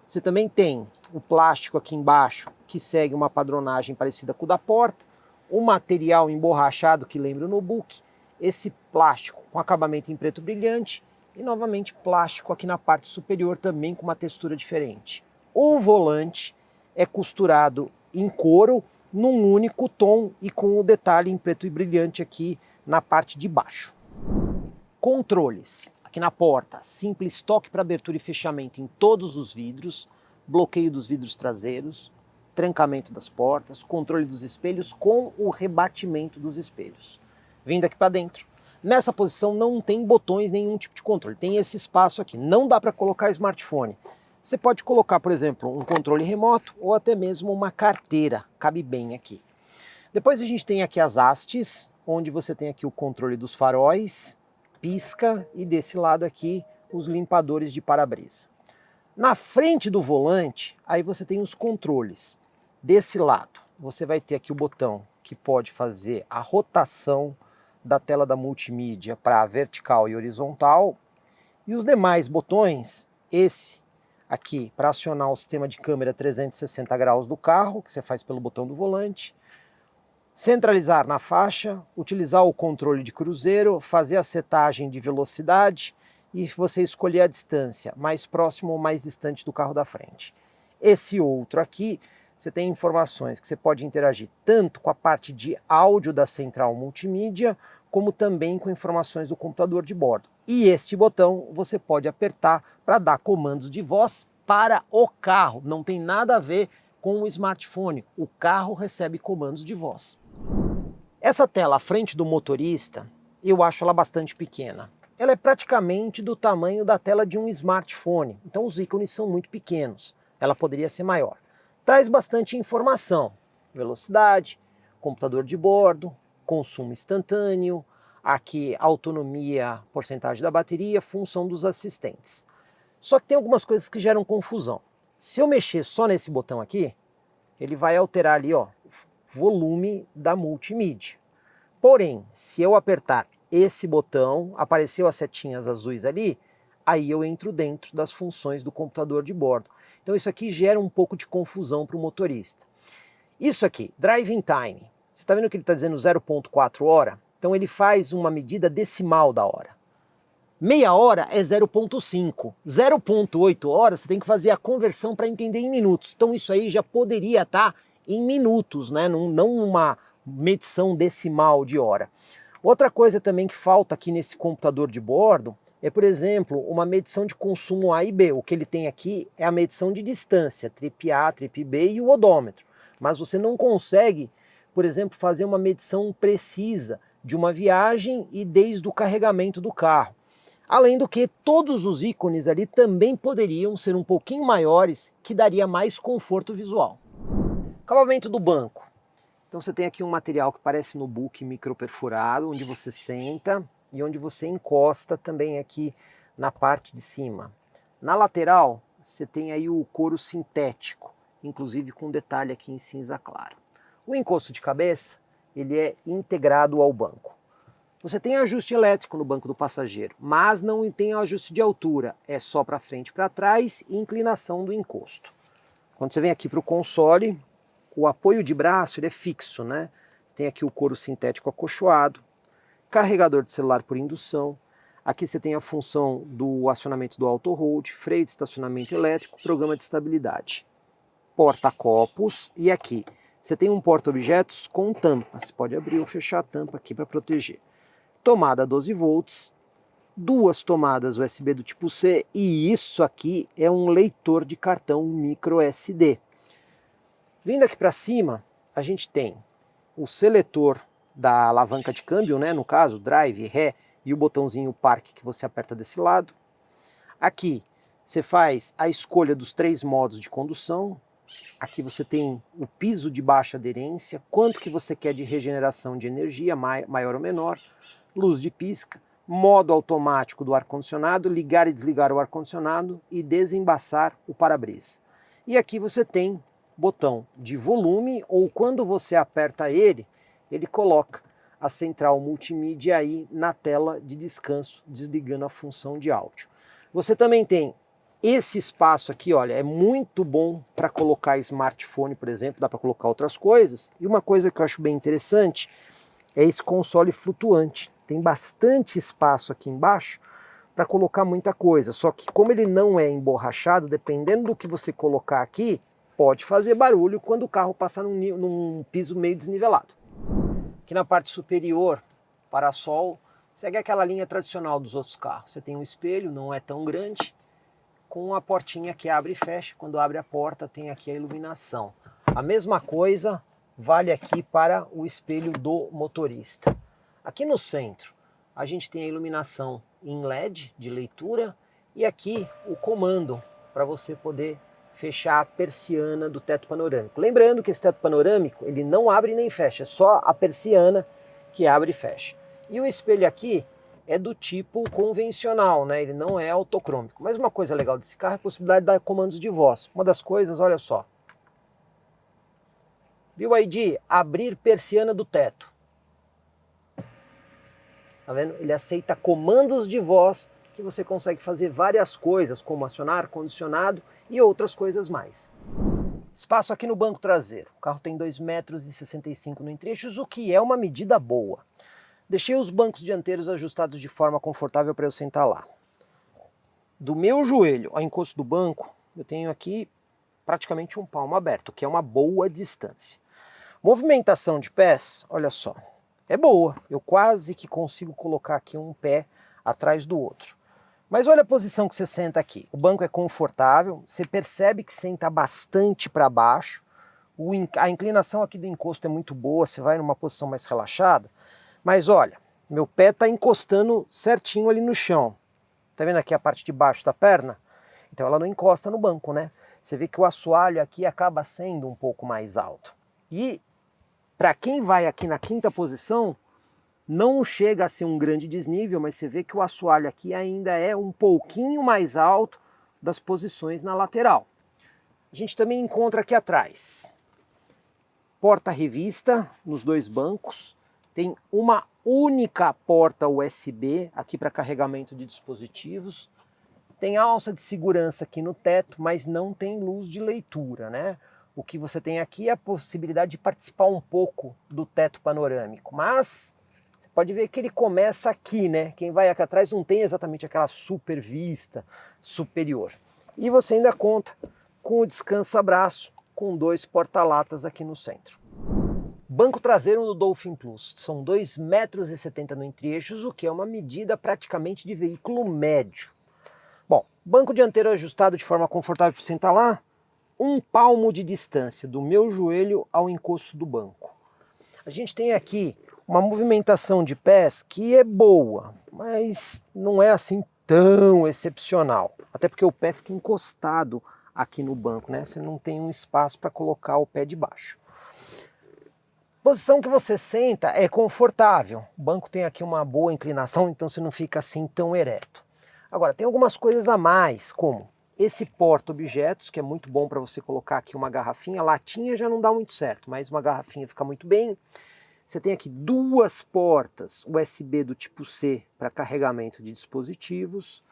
você também tem o plástico aqui embaixo, que segue uma padronagem parecida com o da porta, o material emborrachado que lembra o notebook, esse plástico com acabamento em preto brilhante e novamente plástico aqui na parte superior também com uma textura diferente. O volante é costurado em couro num único tom e com o detalhe em preto e brilhante aqui na parte de baixo. Controles. Aqui na porta, simples toque para abertura e fechamento em todos os vidros, bloqueio dos vidros traseiros, trancamento das portas, controle dos espelhos com o rebatimento dos espelhos. Vindo aqui para dentro. Nessa posição não tem botões, nenhum tipo de controle. Tem esse espaço aqui. Não dá para colocar smartphone. Você pode colocar, por exemplo, um controle remoto ou até mesmo uma carteira. Cabe bem aqui. Depois a gente tem aqui as hastes, onde você tem aqui o controle dos faróis, pisca e desse lado aqui os limpadores de para-brisa. Na frente do volante, aí você tem os controles. Desse lado, você vai ter aqui o botão que pode fazer a rotação da tela da multimídia para vertical e horizontal. E os demais botões, esse aqui para acionar o sistema de câmera 360 graus do carro, que você faz pelo botão do volante. Centralizar na faixa, utilizar o controle de cruzeiro, fazer a setagem de velocidade e você escolher a distância, mais próximo ou mais distante do carro da frente. Esse outro aqui, você tem informações que você pode interagir tanto com a parte de áudio da central multimídia, como também com informações do computador de bordo. E este botão você pode apertar para dar comandos de voz para o carro. Não tem nada a ver com o smartphone. O carro recebe comandos de voz. Essa tela à frente do motorista, eu acho ela bastante pequena. Ela é praticamente do tamanho da tela de um smartphone. Então os ícones são muito pequenos. Ela poderia ser maior. Traz bastante informação. Velocidade, computador de bordo, consumo instantâneo, aqui autonomia, porcentagem da bateria, função dos assistentes. Só que tem algumas coisas que geram confusão. Se eu mexer só nesse botão aqui, ele vai alterar ali, ó, volume da multimídia. Porém, se eu apertar esse botão, apareceu as setinhas azuis ali, aí eu entro dentro das funções do computador de bordo. Então isso aqui gera um pouco de confusão para o motorista. Isso aqui, driving time. Você está vendo que ele está dizendo 0,4 hora? Então ele faz uma medida decimal da hora. Meia hora é 0,5. 0,8 horas você tem que fazer a conversão para entender em minutos. Então isso aí já poderia estar em minutos, né? Não uma medição decimal de hora. Outra coisa também que falta aqui nesse computador de bordo é, por exemplo, uma medição de consumo A e B. O que ele tem aqui é a medição de distância, trip A, trip B e o odômetro. Mas você não consegue, por exemplo, fazer uma medição precisa de uma viagem e desde o carregamento do carro. Além do que, todos os ícones ali também poderiam ser um pouquinho maiores, que daria mais conforto visual. Acabamento do banco. Então você tem aqui um material que parece notebook microperfurado, onde você senta e onde você encosta também aqui na parte de cima. Na lateral, você tem aí o couro sintético, inclusive com detalhe aqui em cinza claro. O encosto de cabeça, ele é integrado ao banco. Você tem ajuste elétrico no banco do passageiro, mas não tem ajuste de altura, é só para frente e para trás e inclinação do encosto. Quando você vem aqui para o console, o apoio de braço ele é fixo, né? Você tem aqui o couro sintético acolchoado, carregador de celular por indução, aqui você tem a função do acionamento do auto hold, freio de estacionamento elétrico, programa de estabilidade, porta-copos e aqui você tem um porta-objetos com tampa, você pode abrir ou fechar a tampa aqui para proteger. Tomada 12 volts, duas tomadas USB do tipo C e isso aqui é um leitor de cartão micro SD. Vindo aqui para cima, a gente tem o seletor da alavanca de câmbio, né, no caso, drive, ré e o botãozinho park que você aperta desse lado. Aqui você faz a escolha dos 3 modos de condução. Aqui você tem o piso de baixa aderência, quanto que você quer de regeneração de energia, maior ou menor, luz de pisca, modo automático do ar-condicionado, ligar e desligar o ar-condicionado e desembaçar o para-brisa. E aqui você tem botão de volume, ou quando você aperta ele, ele coloca a central multimídia aí na tela de descanso, desligando a função de áudio. Você também tem esse espaço aqui, olha, é muito bom para colocar smartphone, por exemplo, dá para colocar outras coisas. E uma coisa que eu acho bem interessante é esse console flutuante. Tem bastante espaço aqui embaixo para colocar muita coisa, só que como ele não é emborrachado, dependendo do que você colocar aqui, pode fazer barulho quando o carro passar num piso meio desnivelado. Aqui na parte superior, parasol, segue aquela linha tradicional dos outros carros. Você tem um espelho, não é tão grande, com a portinha que abre e fecha. Quando abre a porta tem aqui a iluminação. A mesma coisa vale aqui para o espelho do motorista. Aqui no centro a gente tem a iluminação em LED de leitura e aqui o comando para você poder fechar a persiana do teto panorâmico. Lembrando que esse teto panorâmico ele não abre nem fecha, é só a persiana que abre e fecha. E o espelho aqui é do tipo convencional, né? Ele não é autocrômico. Mas uma coisa legal desse carro é a possibilidade de dar comandos de voz. Uma das coisas, olha só. BYD, abrir persiana do teto. Tá vendo? Ele aceita comandos de voz que você consegue fazer várias coisas, como acionar ar-condicionado e outras coisas mais. Espaço aqui no banco traseiro. O carro tem 2,65 m no entre-eixos, o que é uma medida boa. Deixei os bancos dianteiros ajustados de forma confortável para eu sentar lá. Do meu joelho ao encosto do banco, eu tenho aqui praticamente um palmo aberto, que é uma boa distância. Movimentação de pés, olha só, é boa. Eu quase que consigo colocar aqui um pé atrás do outro. Mas olha a posição que você senta aqui. O banco é confortável, você percebe que senta bastante para baixo. A inclinação aqui do encosto é muito boa, você vai numa posição mais relaxada. Mas olha, meu pé está encostando certinho ali no chão. Tá vendo aqui a parte de baixo da perna? Então ela não encosta no banco, né? Você vê que o assoalho aqui acaba sendo um pouco mais alto. E para quem vai aqui na quinta posição, não chega a ser um grande desnível, mas você vê que o assoalho aqui ainda é um pouquinho mais alto das posições na lateral. A gente também encontra aqui atrás porta-revista nos dois bancos. Tem uma única porta USB aqui para carregamento de dispositivos. Tem alça de segurança aqui no teto, mas não tem luz de leitura, né? O que você tem aqui é a possibilidade de participar um pouco do teto panorâmico, mas você pode ver que ele começa aqui, né? Quem vai aqui atrás não tem exatamente aquela super vista superior. E você ainda conta com o descansa-braço, com dois porta-latas aqui no centro. Banco traseiro do Dolphin Plus, são 2,70 m no entre-eixos, o que é uma medida praticamente de veículo médio. Bom, banco dianteiro ajustado de forma confortável para sentar lá, um palmo de distância do meu joelho ao encosto do banco. A gente tem aqui uma movimentação de pés que é boa, mas não é assim tão excepcional. Até porque o pé fica encostado aqui no banco, né? Você não tem um espaço para colocar o pé de baixo. A posição que você senta é confortável. O banco tem aqui uma boa inclinação, então você não fica assim tão ereto. Agora, tem algumas coisas a mais, como esse porta-objetos, que é muito bom para você colocar aqui uma garrafinha. Latinha já não dá muito certo, mas uma garrafinha fica muito bem. Você tem aqui duas portas USB do tipo C para carregamento de dispositivos.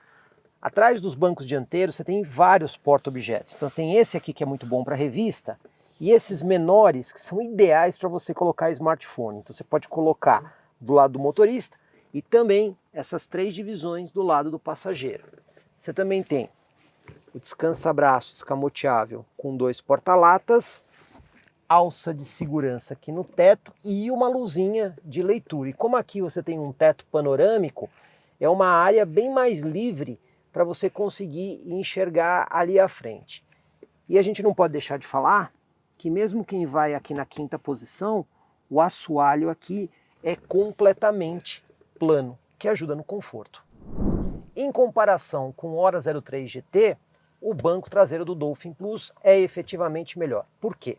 Atrás dos bancos dianteiros você tem vários porta-objetos. Então tem esse aqui que é muito bom para revista e esses menores que são ideais para você colocar smartphone. Então você pode colocar do lado do motorista e também essas três divisões do lado do passageiro. Você também tem o descansa-braço escamoteável com dois porta-latas, alça de segurança aqui no teto e uma luzinha de leitura. E como aqui você tem um teto panorâmico, é uma área bem mais livre para você conseguir enxergar ali à frente. E a gente não pode deixar de falar que mesmo quem vai aqui na quinta posição, o assoalho aqui é completamente plano, que ajuda no conforto. Em comparação com o Hora 03 GT, o banco traseiro do Dolphin Plus é efetivamente melhor. Por quê?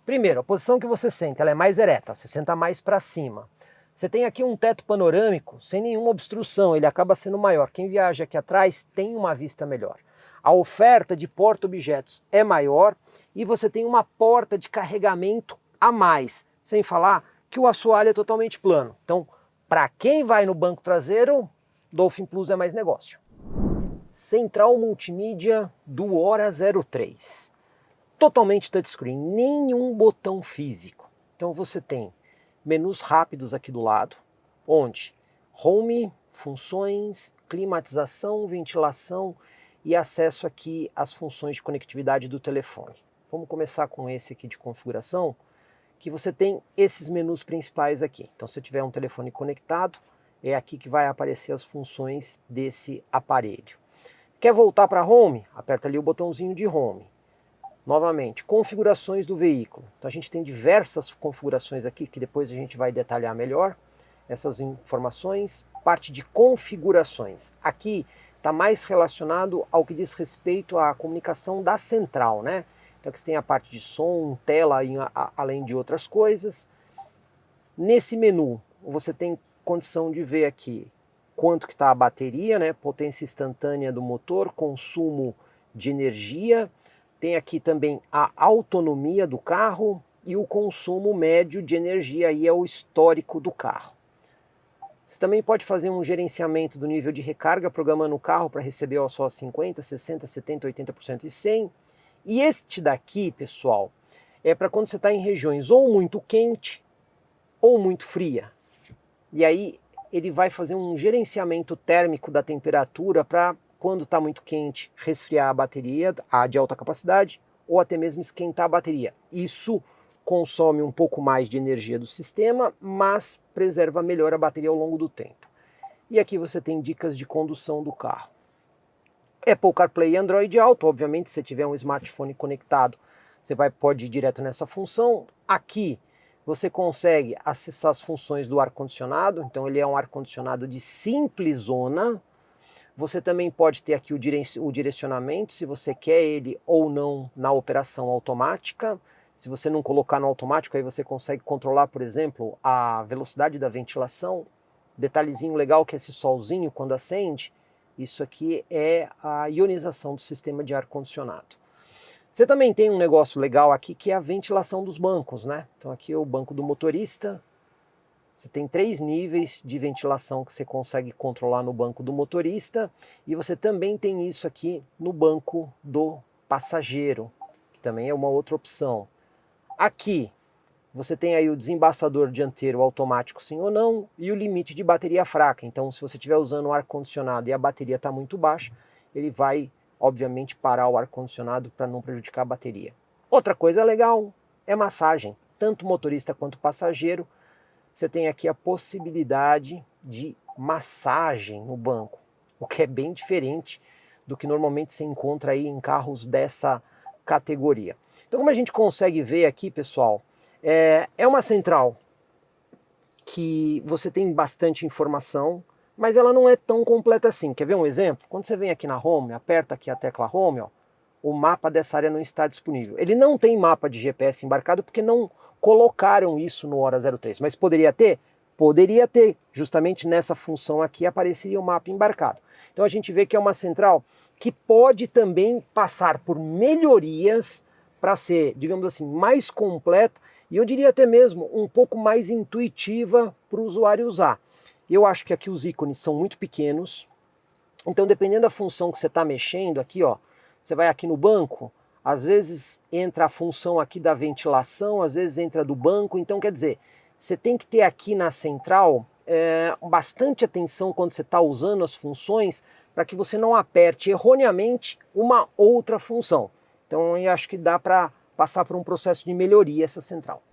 Primeiro, a posição que você senta ela é mais ereta, você senta mais para cima. Você tem aqui um teto panorâmico sem nenhuma obstrução, ele acaba sendo maior. Quem viaja aqui atrás tem uma vista melhor. A oferta de porta-objetos é maior e você tem uma porta de carregamento a mais, sem falar que o assoalho é totalmente plano. Então, para quem vai no banco traseiro, Dolphin Plus é mais negócio. Central multimídia do Hora 03. Totalmente touchscreen, nenhum botão físico. Então você tem menus rápidos aqui do lado, onde home, funções, climatização, ventilação e acesso aqui às funções de conectividade do telefone. Vamos começar com esse aqui de configuração, que você tem esses menus principais aqui. Então se tiver um telefone conectado, é aqui que vai aparecer as funções desse aparelho. Quer voltar para home? Aperta ali o botãozinho de home. Novamente, configurações do veículo. Então a gente tem diversas configurações aqui que depois a gente vai detalhar melhor essas informações. Parte de configurações. Aqui está mais relacionado ao que diz respeito à comunicação da central, né? Então aqui você tem a parte de som, tela, além de outras coisas. Nesse menu você tem condição de ver aqui quanto que está a bateria, né? Potência instantânea do motor, consumo de energia. Tem aqui também a autonomia do carro, e o consumo médio de energia aí é o histórico do carro. Você também pode fazer um gerenciamento do nível de recarga, programando o carro para receber só 50%, 60%, 70%, 80% e 100%. E este daqui, pessoal, é para quando você está em regiões ou muito quente ou muito fria. E aí ele vai fazer um gerenciamento térmico da temperatura para, quando está muito quente, resfriar a bateria, a de alta capacidade, ou até mesmo esquentar a bateria. Isso consome um pouco mais de energia do sistema, mas preserva melhor a bateria ao longo do tempo. E aqui você tem dicas de condução do carro. Apple CarPlay e Android Auto, obviamente, se você tiver um smartphone conectado, você pode ir direto nessa função. Aqui você consegue acessar as funções do ar-condicionado, então ele é um ar-condicionado de simples zona. Você também pode ter aqui o direcionamento, se você quer ele ou não na operação automática. Se você não colocar no automático, aí você consegue controlar, por exemplo, a velocidade da ventilação. Detalhezinho legal que esse solzinho, quando acende, isso aqui é a ionização do sistema de ar-condicionado. Você também tem um negócio legal aqui que é a ventilação dos bancos, né? Então aqui é o banco do motorista. Você tem 3 níveis de ventilação que você consegue controlar no banco do motorista. E você também tem isso aqui no banco do passageiro, que também é uma outra opção. Aqui você tem aí o desembaçador dianteiro automático sim ou não e o limite de bateria fraca. Então se você estiver usando um ar-condicionado e a bateria está muito baixa, ele vai obviamente parar o ar-condicionado para não prejudicar a bateria. Outra coisa legal é massagem. Tanto motorista quanto passageiro, você tem aqui a possibilidade de massagem no banco, o que é bem diferente do que normalmente se encontra aí em carros dessa categoria. Então como a gente consegue ver aqui, pessoal, é uma central que você tem bastante informação, mas ela não é tão completa assim. Quer ver um exemplo? Quando você vem aqui na Home, aperta aqui a tecla Home, ó, o mapa dessa área não está disponível. Ele não tem mapa de GPS embarcado porque não colocaram isso no Hora 03, mas poderia ter? Poderia ter, justamente nessa função aqui apareceria o mapa embarcado. Então a gente vê que é uma central que pode também passar por melhorias para ser, digamos assim, mais completa e eu diria até mesmo um pouco mais intuitiva para o usuário usar. Eu acho que aqui os ícones são muito pequenos, então dependendo da função que você está mexendo aqui, ó, você vai aqui no banco, às vezes entra a função aqui da ventilação, às vezes entra do banco, então quer dizer, você tem que ter aqui na central bastante atenção quando você está usando as funções para que você não aperte erroneamente uma outra função. Então eu acho que dá para passar por um processo de melhoria essa central.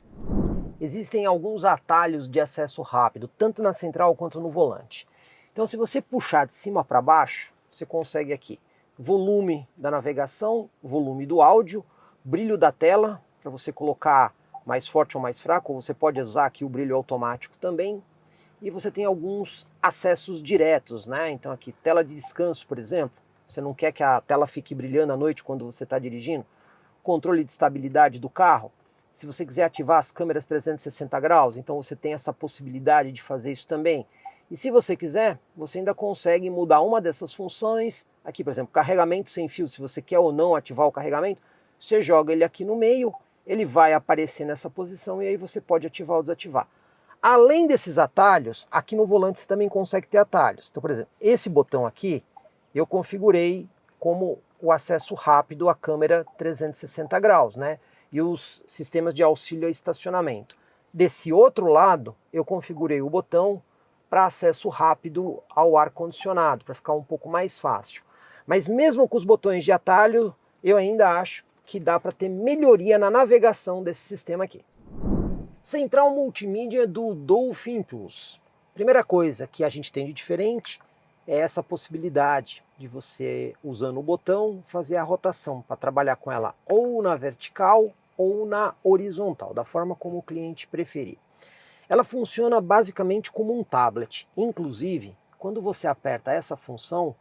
Existem alguns atalhos de acesso rápido, tanto na central quanto no volante. Então se você puxar de cima para baixo, você consegue aqui volume da navegação, volume do áudio, brilho da tela, para você colocar mais forte ou mais fraco, ou você pode usar aqui o brilho automático também. E você tem alguns acessos diretos, né? Então aqui, tela de descanso, por exemplo. Você não quer que a tela fique brilhando à noite quando você está dirigindo. Controle de estabilidade do carro. Se você quiser ativar as câmeras 360 graus, então você tem essa possibilidade de fazer isso também. E se você quiser, você ainda consegue mudar uma dessas funções. Aqui, por exemplo, carregamento sem fio. Se você quer ou não ativar o carregamento, você joga ele aqui no meio, ele vai aparecer nessa posição e aí você pode ativar ou desativar. Além desses atalhos, aqui no volante você também consegue ter atalhos. Então, por exemplo, esse botão aqui, eu configurei como o acesso rápido à câmera 360 graus, né? E os sistemas de auxílio a estacionamento. Desse outro lado, eu configurei o botão para acesso rápido ao ar-condicionado, para ficar um pouco mais fácil. Mas mesmo com os botões de atalho, eu ainda acho que dá para ter melhoria na navegação desse sistema aqui. Central multimídia do Dolphin Plus. Primeira coisa que a gente tem de diferente é essa possibilidade de você, usando o botão, fazer a rotação para trabalhar com ela ou na vertical ou na horizontal, da forma como o cliente preferir. Ela funciona basicamente como um tablet. Inclusive, quando você aperta essa função,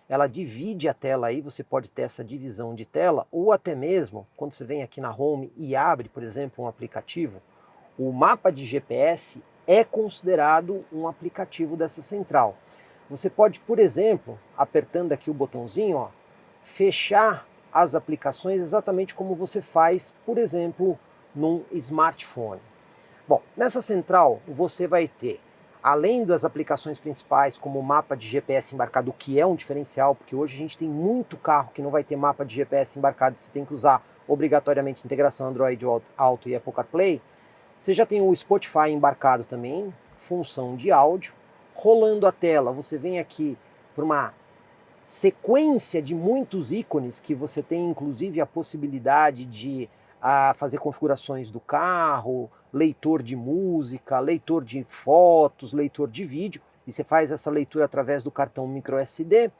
ela divide a tela aí, você pode ter essa divisão de tela, ou até mesmo, quando você vem aqui na Home e abre, por exemplo, um aplicativo, o mapa de GPS é considerado um aplicativo dessa central. Você pode, por exemplo, apertando aqui o botãozinho, ó, fechar as aplicações exatamente como você faz, por exemplo, num smartphone. Bom, nessa central você vai ter, além das aplicações principais como o mapa de GPS embarcado, o que é um diferencial, porque hoje a gente tem muito carro que não vai ter mapa de GPS embarcado, você tem que usar obrigatoriamente integração Android Auto e Apple CarPlay. Você já tem o Spotify embarcado também, função de áudio. Rolando a tela, você vem aqui para uma sequência de muitos ícones que você tem inclusive a possibilidade de fazer configurações do carro, leitor de música, leitor de fotos, leitor de vídeo, e você faz essa leitura através do cartão microSD,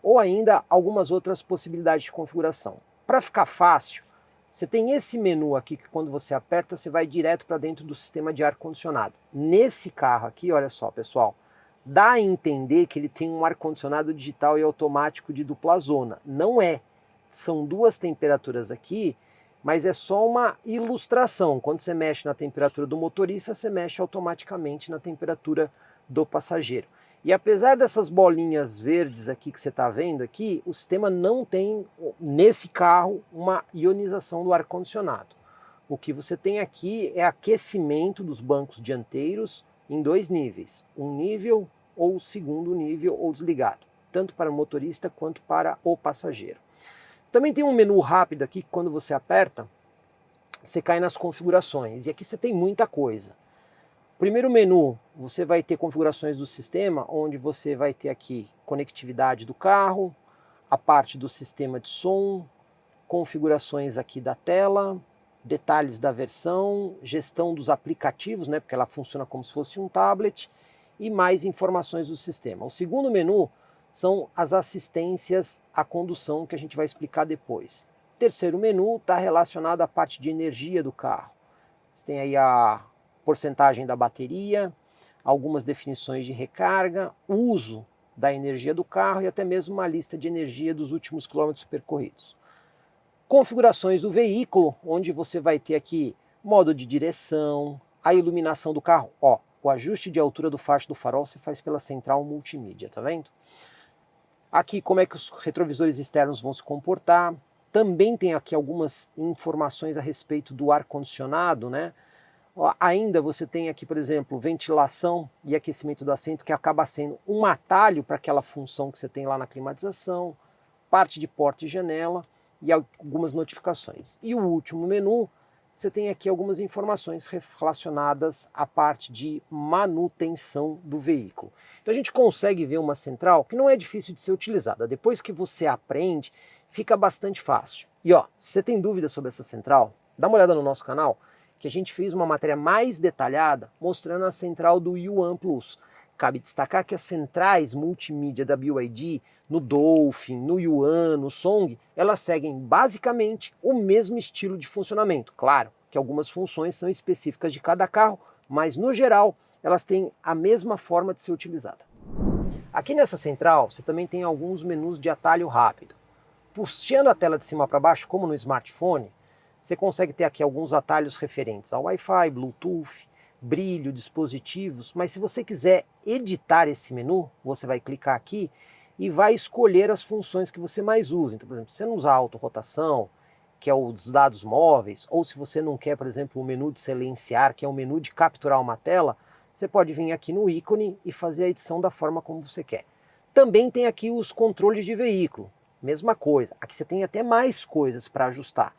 ou ainda algumas outras possibilidades de configuração. Para ficar fácil, você tem esse menu aqui que quando você aperta, você vai direto para dentro do sistema de ar-condicionado. Nesse carro aqui, olha só pessoal, dá a entender que ele tem um ar-condicionado digital e automático de dupla zona. Não é. São duas temperaturas aqui, mas é só uma ilustração. Quando você mexe na temperatura do motorista, você mexe automaticamente na temperatura do passageiro. E apesar dessas bolinhas verdes aqui que você está vendo aqui, o sistema não tem, nesse carro, uma ionização do ar-condicionado. O que você tem aqui é aquecimento dos bancos dianteiros em dois níveis. Um nível ou segundo nível ou desligado, tanto para o motorista quanto para o passageiro. Você também tem um menu rápido aqui que quando você aperta, você cai nas configurações. E aqui você tem muita coisa. Primeiro menu, você vai ter configurações do sistema, onde você vai ter aqui conectividade do carro, a parte do sistema de som, configurações aqui da tela, detalhes da versão, gestão dos aplicativos, né, porque ela funciona como se fosse um tablet, e mais informações do sistema. O segundo menu são as assistências à condução, que a gente vai explicar depois. O terceiro menu está relacionado à parte de energia do carro. Você tem aí a porcentagem da bateria, algumas definições de recarga, uso da energia do carro e até mesmo uma lista de energia dos últimos quilômetros percorridos. Configurações do veículo, onde você vai ter aqui modo de direção, a iluminação do carro. Ó, o ajuste de altura do faixa do farol você faz pela central multimídia, tá vendo? Aqui como é que os retrovisores externos vão se comportar. Também tem aqui algumas informações a respeito do ar-condicionado, né? Ainda você tem aqui, por exemplo, ventilação e aquecimento do assento, que acaba sendo um atalho para aquela função que você tem lá na climatização, parte de porta e janela e algumas notificações. E o último menu, você tem aqui algumas informações relacionadas à parte de manutenção do veículo. Então a gente consegue ver uma central que não é difícil de ser utilizada. Depois que você aprende, fica bastante fácil. E ó, se você tem dúvidas sobre essa central, dá uma olhada no nosso canal, que a gente fez uma matéria mais detalhada mostrando a central do Yuan Plus. Cabe destacar que as centrais multimídia da BYD, no Dolphin, no Yuan, no Song, elas seguem basicamente o mesmo estilo de funcionamento. Claro que algumas funções são específicas de cada carro, mas no geral elas têm a mesma forma de ser utilizada. Aqui nessa central você também tem alguns menus de atalho rápido. Puxando a tela de cima para baixo, como no smartphone, você consegue ter aqui alguns atalhos referentes ao Wi-Fi, Bluetooth, brilho, dispositivos, mas se você quiser editar esse menu, você vai clicar aqui e vai escolher as funções que você mais usa. Então, por exemplo, se você não usar autorrotação, que é o dos dados móveis, ou se você não quer, por exemplo, o menu de silenciar, que é o menu de capturar uma tela, você pode vir aqui no ícone e fazer a edição da forma como você quer. Também tem aqui os controles de veículo, mesma coisa. Aqui você tem até mais coisas para ajustar,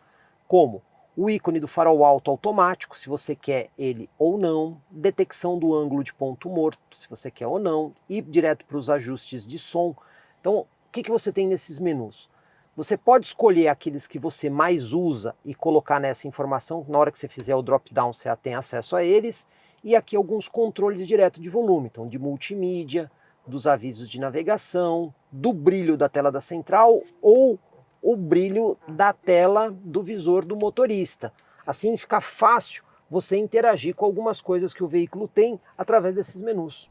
como o ícone do farol alto automático, se você quer ele ou não, detecção do ângulo de ponto morto, se você quer ou não, ir direto para os ajustes de som. Então, o que você tem nesses menus? Você pode escolher aqueles que você mais usa e colocar nessa informação, na hora que você fizer o drop-down você tem acesso a eles, e aqui alguns controles direto de volume, então de multimídia, dos avisos de navegação, do brilho da tela da central ou o brilho da tela do visor do motorista. Assim fica fácil você interagir com algumas coisas que o veículo tem através desses menus.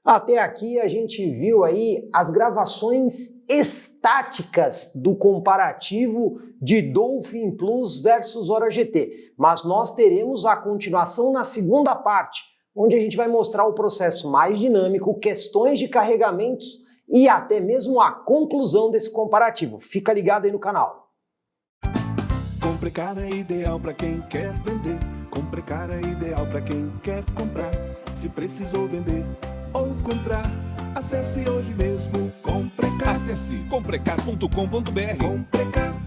Até aqui a gente viu aí as gravações estáticas do comparativo de Dolphin Plus versus Hora GT. Mas nós teremos a continuação na segunda parte, onde a gente vai mostrar o processo mais dinâmico, questões de carregamentos e até mesmo a conclusão desse comparativo. Fica ligado aí no canal. Comprecar é ideal para quem quer vender. Comprecar é ideal para quem quer comprar. Se precisou vender ou comprar, acesse hoje mesmo Comprecar. Acesse comprecar.com.br. Comprecar.